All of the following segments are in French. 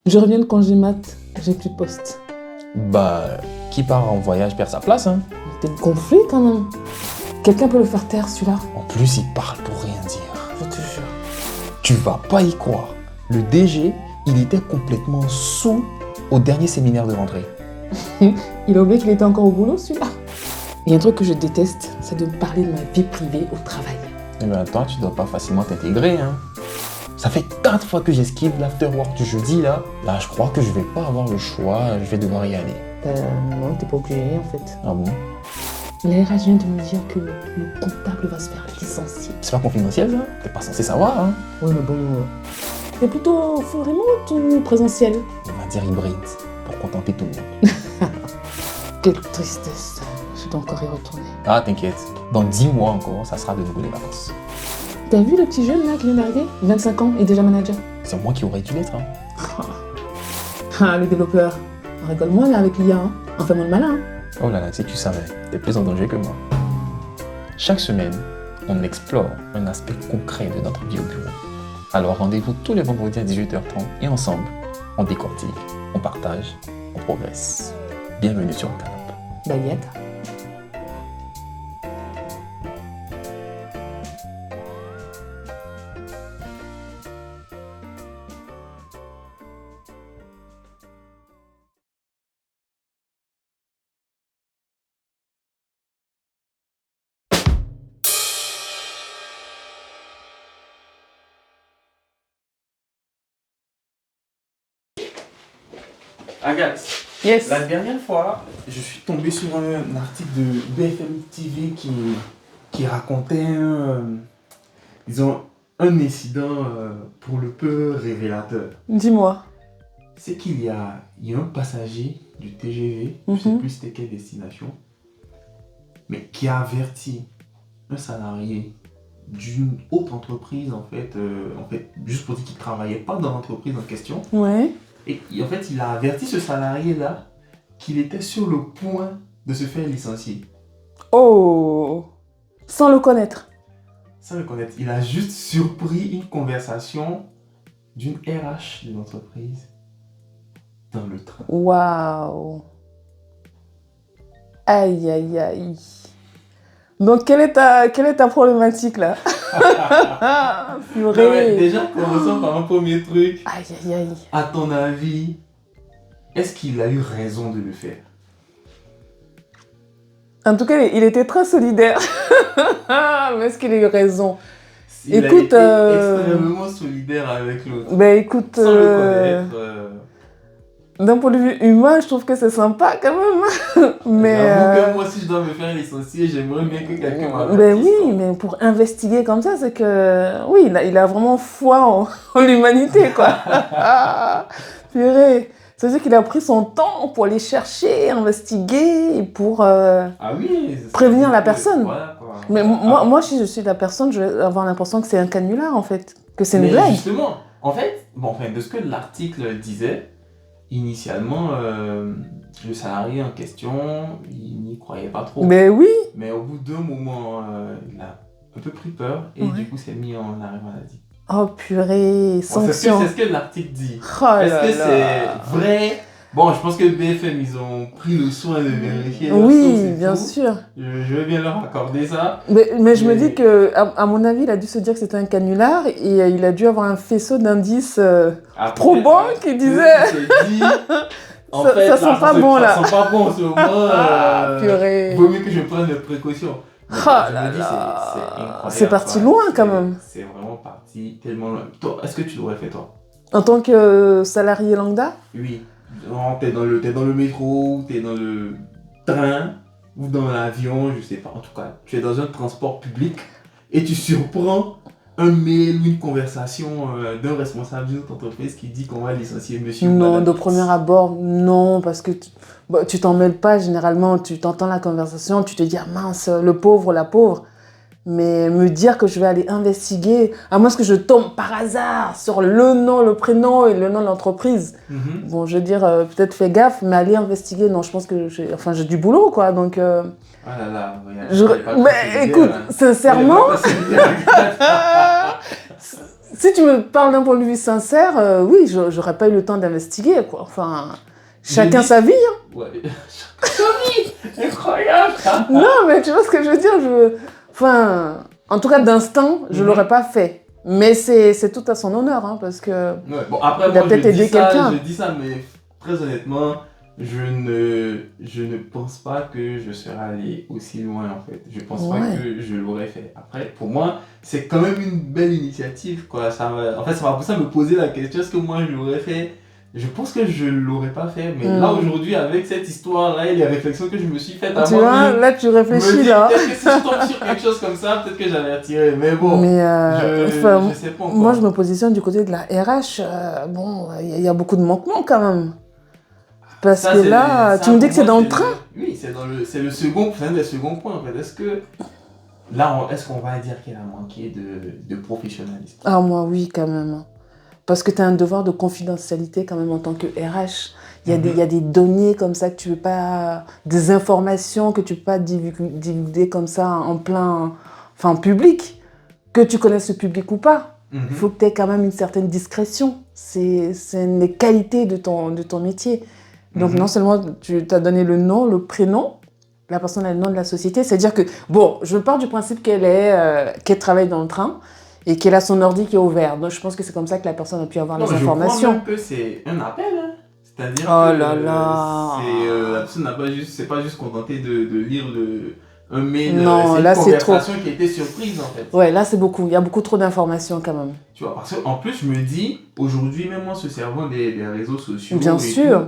Je reviens de congé mat, j'ai plus de poste. Bah, qui part en voyage perd sa place, hein. T'es gonflé quand même. Quelqu'un peut le faire taire, celui-là. En plus, il parle pour rien dire. Je te jure. Tu vas pas y croire. Le DG, il était complètement saoul au dernier séminaire de rentrée. Il a oublié qu'il était encore au boulot, celui-là. Il y a un truc que je déteste, c'est de me parler de ma vie privée au travail. Eh bien, toi, tu dois pas facilement t'intégrer, hein. Ça fait 4 fois que j'esquive l'afterwork du jeudi, là. Là, je crois que je vais pas avoir le choix, je vais devoir y aller. Non, t'es pas obligé, en fait. Ah bon? La RH vient de me dire que le comptable va se faire licencier. C'est pas confidentiel, ça? T'es pas censé savoir, hein. Ouais, mais bon... C'est plutôt full remote ou présentiel? On va dire hybride, pour contenter tout le monde. Quelle tristesse. Je dois encore y retourner. Ah, t'inquiète. Dans 10 mois encore, ça sera de nouveau les vacances. T'as vu le petit jeune là qui vient d'arriver? 25 ans et déjà manager. C'est moi qui aurais dû l'être, hein. Ah, le développeur. Rigole-moi là avec l'IA, hein. Enfin, mon malin. Oh là là, si tu savais, t'es plus en danger que moi. Chaque semaine, on explore un aspect concret de notre vie au bureau. Alors rendez-vous tous les vendredis à 18h30 et ensemble, on décortique, on partage, on progresse. Bienvenue sur le canapé. Baguette. Agathe, Yes. la dernière fois, je suis tombé sur un article de BFM TV qui racontait disons, un incident pour le peu révélateur. Dis-moi. C'est qu'il y a un passager du TGV, je ne sais plus c'était quelle destination, mais qui a averti un salarié d'une autre entreprise, en fait, juste pour dire qu'il ne travaillait pas dans l'entreprise en question. Ouais. Et en fait, il a averti ce salarié-là qu'il était sur le point de se faire licencier. Oh. Sans le connaître. Sans le connaître, il a juste surpris une conversation d'une RH de l'entreprise dans le train. Waouh. Aïe, aïe, aïe. Donc, quelle est ta problématique là? Purée. Non, mais déjà, commençons par un premier truc. Aïe, aïe, aïe. À ton avis, est-ce qu'il a eu raison de le faire? En tout cas, il était très solidaire. Mais est-ce qu'il a eu raison? Il Écoute, a été extrêmement solidaire avec l'autre. Ben écoute, Sans le connaître. d'un point de vue humain, je trouve que c'est sympa quand même. Mais j'avoue que moi, si je dois me faire licencier, j'aimerais bien que quelqu'un m'avertisse. Ben oui, mais pour investiguer comme ça, c'est que... Oui, il a vraiment foi en l'humanité, quoi. Purée. Ça veut dire qu'il a pris son temps pour aller chercher, investiguer, et pour Ah oui, prévenir la personne. Voilà, quoi. Mais moi, si je suis la personne, je vais avoir l'impression que c'est un canular, en fait. Que c'est une Mais blague. justement, en fait, de ce que l'article disait, initialement, le salarié en question, il n'y croyait pas trop. Mais oui. Mais au bout d'un moment, il a un peu pris peur et du coup s'est mis en arrêt maladie. Oh purée, sanction. C'est ce que l'article dit. Oh Est-ce que c'est vrai? Bon, je pense que BFM, ils ont pris le soin de vérifier. Oui, bien sûr. Je vais bien leur accorder ça. Mais je me dis que, à mon avis, il a dû se dire que c'était un canular et il a dû avoir un faisceau d'indices probants qui disaient... En fait, ça sent pas bon là. Ça sent pas bon en ce moment. Purée. Vaut mieux que je prenne des précautions. Oh là là. C'est parti loin quand même. C'est vraiment parti tellement loin. Toi, est-ce que tu l'aurais fait toi? En tant que salarié lambda? Oui. Non, t'es dans le métro, t'es dans le train ou dans l'avion, je sais pas. En tout cas, tu es dans un transport public et tu surprends un mail ou une conversation d'un responsable d'une autre entreprise qui dit qu'on va licencier monsieur. Non, de premier abord, non, parce que tu t'en mêles pas généralement, tu t'entends la conversation, tu te dis ah mince, le pauvre, la pauvre. Mais me dire que je vais aller investiguer, à moins que je tombe par hasard sur le nom, le prénom et le nom de l'entreprise. Bon, je veux dire, peut-être fais gaffe, mais aller investiguer, non, je pense que j'ai du boulot, quoi, donc... Ah là là, mais écoute, sincèrement, si tu me parles d'un point de vue sincère, oui, j'aurais pas eu le temps d'investiguer, quoi. Enfin, chacun sa vie. Hein. Ouais, chacun sa vie. Incroyable. Non, mais tu vois ce que je veux dire, enfin, en tout cas, d'instinct, je l'aurais pas fait. Mais c'est tout à son honneur, hein, parce que Ouais, bon, après, il a moi, peut-être aidé quelqu'un. je dis ça, mais très honnêtement, je ne pense pas que je serais allé aussi loin, en fait. Je pense pas Ouais. que je l'aurais fait. Après, pour moi, c'est quand même une belle initiative, quoi. En fait, ça m'a poussé à me poser la question, est-ce que moi, je l'aurais fait? Je pense que je l'aurais pas fait, mais là, aujourd'hui, avec cette histoire-là et les réflexions que je me suis faites à Tu vois, moi-même, là, tu je me réfléchis, dis là. peut-être que si je tombe sur quelque chose comme ça, peut-être que j'allais attirer. Mais bon, Mais enfin, je sais pas encore. moi, je me positionne du côté de la RH. Bon, il y a beaucoup de manquements quand même. Parce Ça, que là, tu me dis que c'est dans le train. Oui, c'est le second, c'est un des seconds points en fait. Est-ce que là, est-ce qu'on va dire qu'elle a manqué de professionnalisme? Ah, moi, oui, quand même. Parce que tu as un devoir de confidentialité quand même en tant que RH. Il y a des données comme ça que tu veux pas... Des informations que tu peux pas divulguer comme ça en plein... Enfin, en public. Que tu connaisses le public ou pas. Il faut que tu aies quand même une certaine discrétion. C'est une des qualités de ton métier. Donc, non seulement tu as donné le nom, le prénom, la personne a le nom de la société, c'est-à-dire que, bon, je pars du principe qu'elle travaille dans le train et qu'elle a son ordi qui est ouvert. Donc, je pense que c'est comme ça que la personne a pu avoir les informations. Je crois même que c'est un appel, hein. C'est-à-dire oh que là là. la personne n'a pas juste, c'est pas juste contenté de lire un mail, non, c'est là, une c'est trop. conversation qui était surprise en fait. Ouais, là, c'est beaucoup. Il y a beaucoup trop d'informations quand même. Tu vois, parce qu'en plus, je me dis, aujourd'hui, même en se servant des réseaux sociaux, bien sûr. Tout,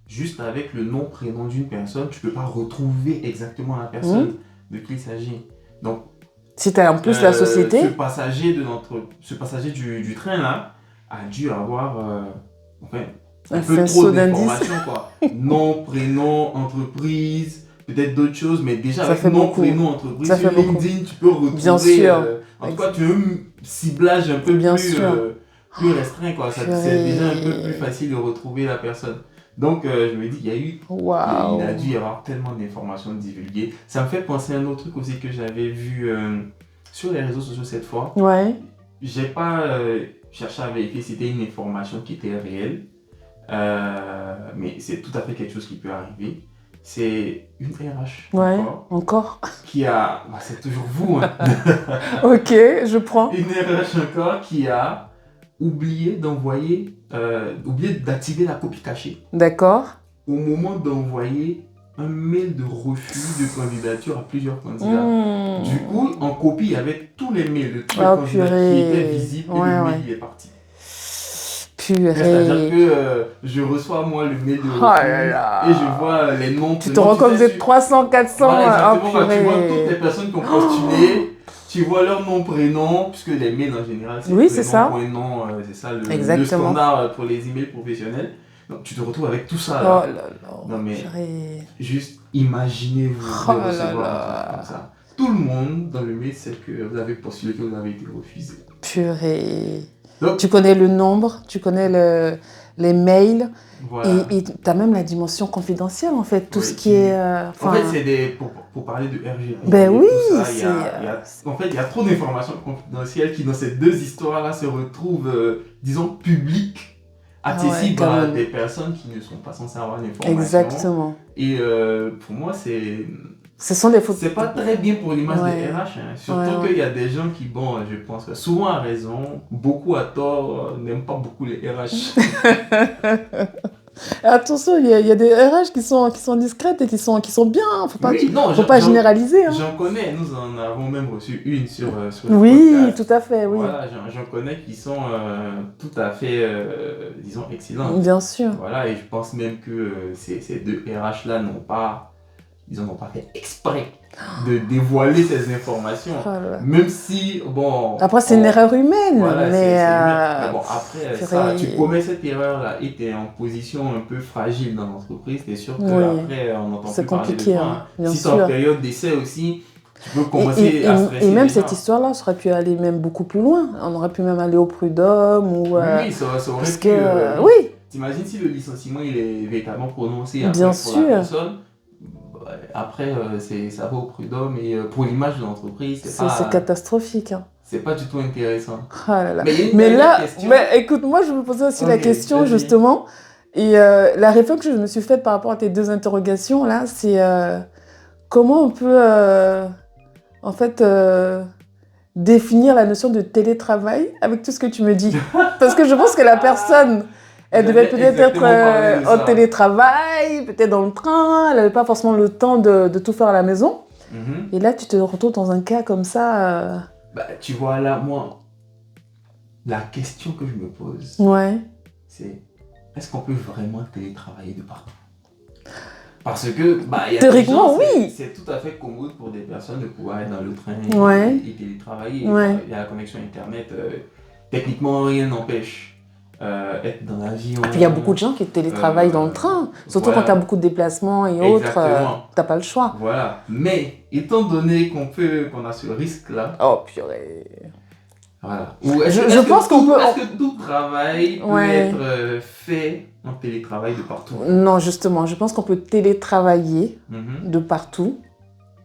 juste avec le nom, prénom d'une personne, tu peux pas retrouver exactement la personne de qui il s'agit. Donc, si tu as en plus la société. Ce passager du train là a dû avoir enfin, un peu peu trop trop d'informations, quoi. Nom, prénom, entreprise, peut-être d'autres choses, mais déjà ça avec nom, prénom, entreprise, ça sur LinkedIn, tu peux retrouver. Bien sûr. En tout cas, tu as un ciblage un peu plus restreint, quoi. C'est déjà un peu plus facile de retrouver la personne. Donc, je me dis, il a dû y avoir tellement d'informations divulguées. Ça me fait penser à un autre truc aussi que j'avais vu sur les réseaux sociaux cette fois. Ouais. J'ai pas cherché à vérifier si c'était une information qui était réelle, mais c'est tout à fait quelque chose qui peut arriver. C'est une RH. Ouais, encore. Qui a. Bah, c'est toujours vous, hein. Ok, je prends. Une RH encore qui a oublié d'activer la copie cachée. D'accord. Au moment d'envoyer un mail de refus de candidature à plusieurs candidats. Du coup, en copie, il y avait tous les mails de tous les candidats qui étaient visibles et le mail il est parti. Purée. C'est-à-dire que je reçois moi le mail de refus et je vois les noms. Tu te rends compte de 300, 400. Voilà, exactement, tu vois toutes les personnes qui ont postulé. Tu vois leur nom, prénom, puisque les mails en général, c'est prénom, c'est ça le standard pour les emails professionnels. Donc tu te retrouves avec tout ça là. Oh là là. Non mais juste imaginez-vous recevoir comme ça. Tout le monde dans le mail sait que vous avez postulé, que vous avez été refusé. Purée. Donc, tu connais le nombre, tu connais les mails. Voilà. Et tu as même la dimension confidentielle, en fait, tout ce qui est... En fait, c'est pour parler de RGPD. Ben oui, en fait, il y a trop d'informations confidentielles qui, dans ces deux histoires-là, se retrouvent, disons, publiques, accessibles à des personnes qui ne sont pas censées avoir l'information. Exactement. Et pour moi, ce sont des fautes. C'est pas très bien pour l'image des RH, hein. Surtout qu'il y a des gens qui, bon, je pense que souvent à raison, beaucoup à tort, n'aiment pas beaucoup les RH. Attention, il y a des RH qui sont discrètes et qui sont bien. Faut pas généraliser. Hein. J'en connais, nous en avons même reçu une sur le podcast. Tout à fait, oui. Voilà, j'en connais qui sont tout à fait, disons, excellentes. Bien sûr. Voilà, et je pense même que ces deux RH-là n'ont pas fait exprès de dévoiler ces informations. Même si, bon... Après, c'est une erreur humaine. Voilà, mais bon, après, tu commets cette erreur-là et tu es en position un peu fragile dans l'entreprise, t'es sûr qu'après, on n'entend plus parler de toi. Si tu es en période d'essai aussi, tu peux commencer à stresser. Et même cette histoire-là, ça aurait pu aller même beaucoup plus loin. On aurait pu même aller au prud'homme ou... Oui, ça aurait pu... oui. T'imagines si le licenciement il est véritablement prononcé Bien sûr. Pour la personne. Après, ça va au prud'homme et pour l'image de l'entreprise, c'est catastrophique. Hein. c'est pas du tout intéressant. Ah là là. Mais il y a une Mais dernière là, question. écoute, moi, je me posais aussi la Ok, question, vas-y. justement. Et la réflexion que je me suis faite par rapport à tes deux interrogations, là, c'est comment on peut, en fait, définir la notion de télétravail avec tout ce que tu me dis. Parce que je pense que la personne, elle devait J'allais peut-être être exactement parler de en ça. télétravail, peut-être dans le train, elle n'avait pas forcément le temps de tout faire à la maison. Mhm. Et là, tu te retrouves dans un cas comme ça. Bah, tu vois, là, moi, la question que je me pose, Ouais. c'est est-ce qu'on peut vraiment télétravailler de partout? Parce que, bah, il y a Théoriquement, des gens, oui. c'est tout à fait commode pour des personnes de pouvoir être dans le train Ouais. et télétravailler. Ouais. Il y a la connexion Internet. Techniquement, rien n'empêche être dans l'avion. Et puis il y a beaucoup de gens qui télétravaillent dans le train. Surtout voilà. quand tu as beaucoup de déplacements et autres, Exactement. t'as pas le choix. Voilà. Mais, étant donné qu'on a ce risque-là, Oh purée. voilà. Ou est-ce Je que pense qu'on peut- Est-ce que tout travail peut Ouais. être fait en télétravail de partout? Non, justement, je pense qu'on peut télétravailler Mhm. de partout,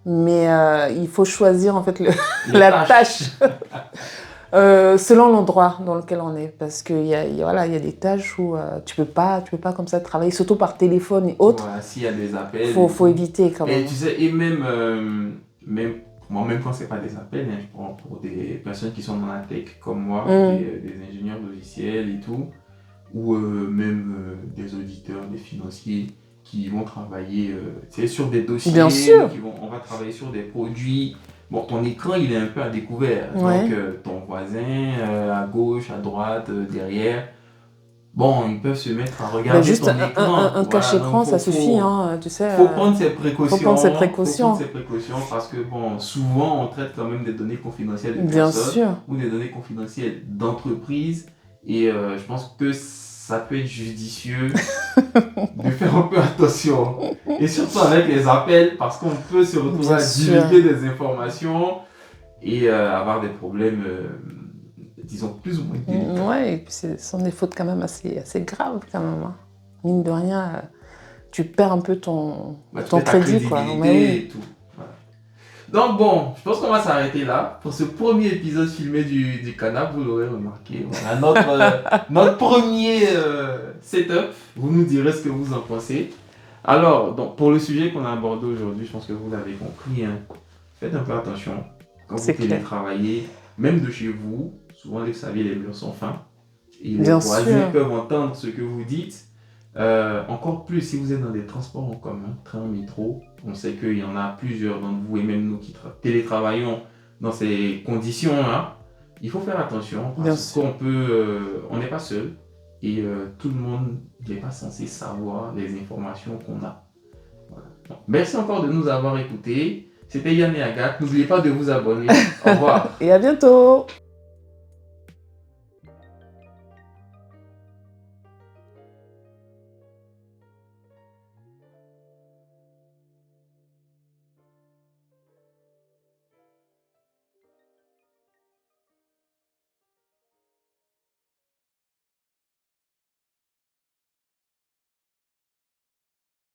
mais il faut choisir en fait Les la tâche selon l'endroit dans lequel on est. Parce qu'il voilà, y a des tâches où tu peux pas comme ça travailler, surtout par téléphone et autres. Voilà, s'il y a des appels. Faut éviter quand Et même. tu sais, et même quand c'est pas des appels, hein, je prends pour des personnes qui sont dans la tech comme moi, des ingénieurs logiciels et tout, ou même des auditeurs, des financiers qui vont travailler tu sais, sur des dossiers. Bien sûr. On va travailler sur des produits. Bon, ton écran, il est un peu à découvert. Ouais. Donc, ton voisin, à gauche, à droite, derrière, bon, ils peuvent se mettre à regarder Juste ton écran. un Voilà, cache-écran, donc ça suffit, hein, tu sais. faut prendre ses précautions. faut prendre ses précautions. Faut prendre ses précautions parce que, bon, souvent, on traite quand même des données confidentielles de Bien personnes sûr. ou des données confidentielles d'entreprises. Et je pense que ça peut être judicieux de faire un peu attention. Et surtout avec les appels parce qu'on peut se retrouver Bien à sûr. divulguer des informations et avoir des problèmes, disons, plus ou moins délicats. Ouais, et puis ce sont des fautes quand même assez graves quand même. Hein. Mine de rien, tu perds un peu ton Tu perds ta crédit, quoi. crédibilité Ouais, oui. et tout. Voilà. Donc bon, je pense qu'on va s'arrêter là pour ce premier épisode filmé du canap, vous l'aurez remarqué. Voilà notre premier setup. Vous nous direz ce que vous en pensez. Alors, donc, pour le sujet qu'on a abordé aujourd'hui, je pense que vous l'avez compris. Hein. Faites un peu attention quand vous C'est clair. télétravaillez, même de chez vous. Souvent, vous savez, les murs sont fins. Et les Bien voisins sûr. peuvent entendre ce que vous dites. Encore plus si vous êtes dans des transports en commun, train, métro. On sait qu'il y en a plusieurs d'entre vous et même nous qui télétravaillons dans ces conditions-là. Il faut faire attention Bien parce sûr. on n'est pas seul et tout le monde n'est pas censé savoir les informations qu'on a. Voilà. Donc, merci encore de nous avoir écoutés. C'était Yann et Agathe. N'oubliez pas de vous abonner. Au revoir. Et à bientôt!